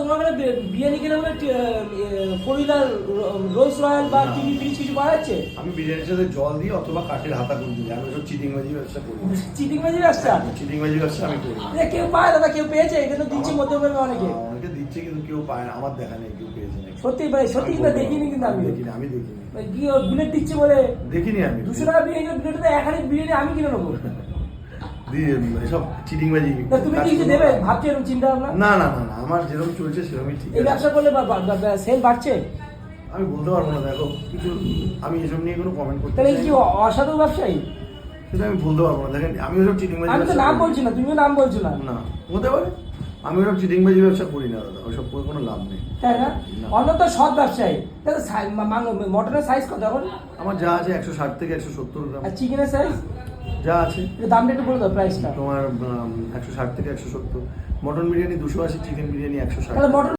তোমার মানে বিরিয়ানি কিনে মানে ফোর হুইলার রোলস রয়্যাল বা টিভি ফ্রিজ কিছু পাওয়া যাচ্ছে? আমি বিরিয়ানির সাথে জল দিই অথবা কাঠের হাতা করে দিই। আমি সব চিটিংবাজি ব্যবসা করি। চিটিংবাজি ব্যবসা? চিটিংবাজি ব্যবসা আমি করি। কেউ পায় দাদা, কেউ পেয়েছে? এখানে দিচ্ছে মধ্যমগ্রামে অনেকে। অনেকে দিচ্ছে কিন্তু কেউ পায় না, আমার দেখা নেই কেউ পেয়েছে নাকি। সত্যি ভাই, সত্যি না, দেখিনি কিন্তু আমি দেখিনি। কি বিলেট দিচ্ছে বলে? দেখিনি আমি। 200 টাকা বিরিয়ানি বিলেটে এক হাড়ি বিরিয়ানি আমি কিনে নেবো। এসব চিটিংবাজি। তুমি কি কিছু দেবে ভাবছো এরকম চিন্তা ভাবনা? না, আমার যেরকম চলছে সেরকমই ঠিক আছে। এই ব্যবসা করলে সেল বাড়ছে? আমি বলতে পারবো না, দেখো কিছু আমি এসব নিয়ে কোনো কমেন্ট করতে তাহলে চাই কি না। অসাধু ব্যবসায়ী? সেটা আমি বলতে পারবো না। দেখেন আমি ওসব চিটিংবাজি আমি তো ব্যবসা নাম করি বলছি না, তুমিও নাম বলছো না। না, হতে পারে। আমি ওসব চিটিংবাজি ব্যবসা করি না দাদা, ওসব করে কোনো লাভ নেই। তাই না? অন্য তো সৎ ব্যবসায়ী। তাহলে মটনের সাইজ কত এখন? আমার যা আছে 160 থেকে 170 গ্রাম আর চিকেনের সাইজ? যা আছে। দামটা একটু বলে দাও, প্রাইসটা। তোমার 160 থেকে 170। Mutton biryani 280, chicken biryani 160। তাহলে মটন